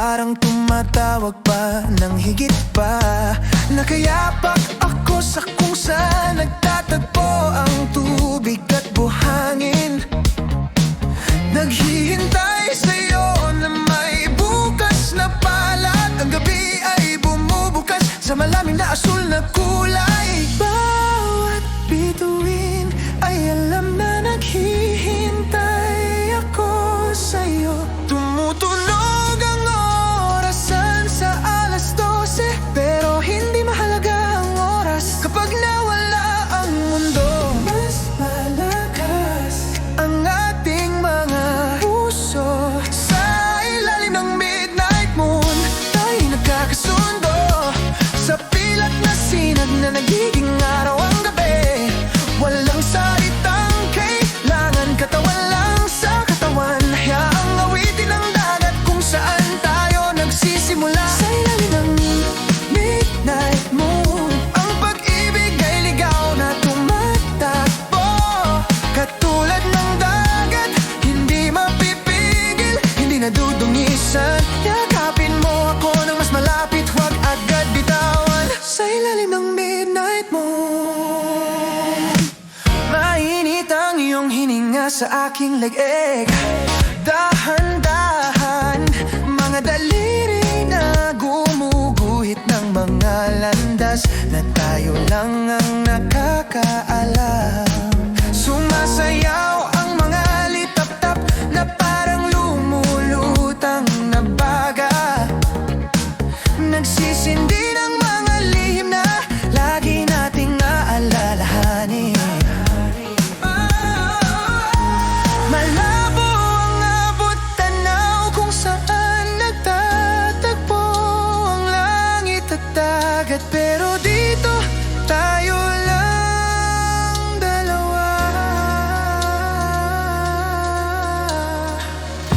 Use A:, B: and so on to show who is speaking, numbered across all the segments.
A: parang tumatawag pa ng higit pa. Nakayapak ako sa kung saan nagtatagpo ang tubig at buhangin. Naghihintay sa'yo na may bukas na palad. Ang gabi ay bumubukas sa malamig na asul na kulay. Bawat bituin ay alam na naghihintay ako sa'yo. Tumutunog ang orasan sa alas 12, pero hindi mahalaga ang oras kapag nawala ang mundo. Mas malakas ang ating mga puso. Sa ilalim ng midnight moon tayo nagkakasundo. Sa pilat na sinag na nagiging araw ang gabi. Walang salitang kailangan, katawan lang sa katawan. Hayaang awitin ang dagat kung saan tayo nagsisimula. Sa ilalim ng midnight moon ang pag-ibig ay ligaw na tumatakbo. Katulad ng dagat, hindi mapipigil, hindi nadudungisan. Yakapin mo ako ng mas malapit, huwag agad bitawan. Sa ilalim ng midnight moon, mainit ang iyong hininga sa aking leeg. Dahan-dahan, mga daliri na gumuguhit ng mga landas na tayo lang ang nakakaalam. Sumasayaw ang mga litap-tap na parang lumulutang na baga. Nagsisindi ng mga lihim na lagi nating aalalahanin. Malabo ang abot tanaw kung saan nagtatagpo ang langit at dagat, pero dito tayo lang dalawa.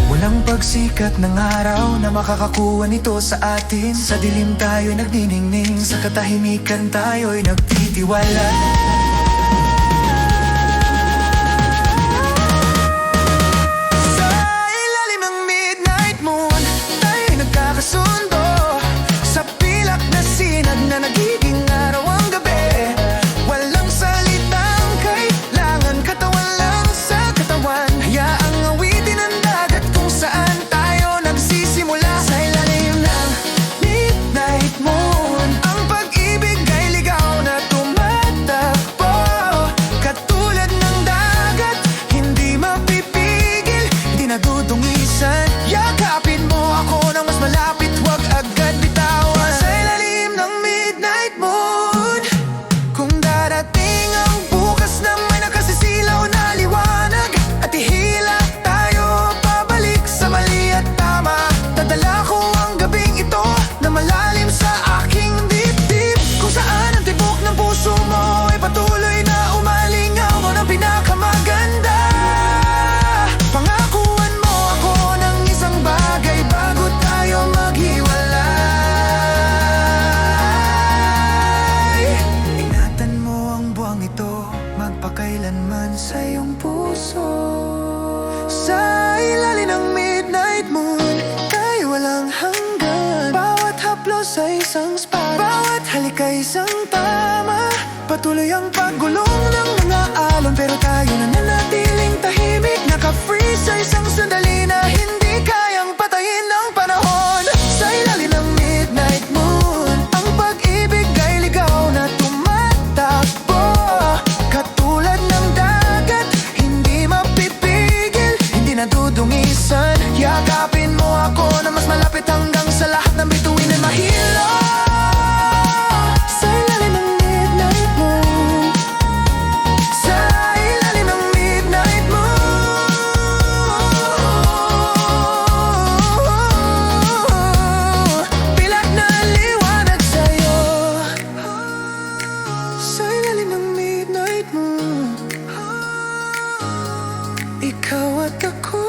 A: Walang pagsikat ng araw na makakakuha nito sa atin. Sa dilim tayo'y nagniningning, sa katahimikan tayo'y nagtitiwala. Sa ilalim ng midnight moon tayo'y nagkakasundo. Sa pilak na sinag na nagiging araw ang gabi. Walang salitang kailangan, katawan lang sa katawan. Hayaang awitin ang dagat kung saan tayo nagsisimula. Sa ilalim ng midnight moon ang pag-ibig ay ligaw na tumatakbo. Katulad ng dagat, hindi mapipigil, hindi nadudungisan. Yakapin mo ako ng mas malapit, huwag agad bitawan. Sa ilalim ng midnight moon, kung darating ang bukas na may nakasisilaw na liwanag, at ihila tayo pabalik sa mali at tama. Dadala ko ang gabing ito na malalim sa aking dibdib, kung saan ang tibok ng puso mo ay patuloy na umalingaw ng pinakamaganda. Pangakuan mo ako ng isang bagay bago tayo maghiwalay. Ingatan mo ang buwang ito magpakailanman sa iyong puso. Sa ilalim ng midnight moon tayo walang hanggan. Bawat haplos ay isang spot, bawat halik ay isang tama. Patuloy ang paggulong ng mga alon, pero tayo nananatiling tahimik. Naka-freeze sa isang sandali na hindi kayang patayin ng panahon. Sa ilalim ng midnight moon ang pag-ibig ay ligaw na tumatakbo. Katulad ng dagat, hindi mapipigil, hindi nadudungisan. Yakapin mo ako na mas malapit hanggang sa lahat ng bituin ay mahilo. Sa ilalim ng midnight moon, sa ilalim ng midnight moon, pilak na liwanag sa'yo. Sa ilalim ng midnight moon, ikaw at ako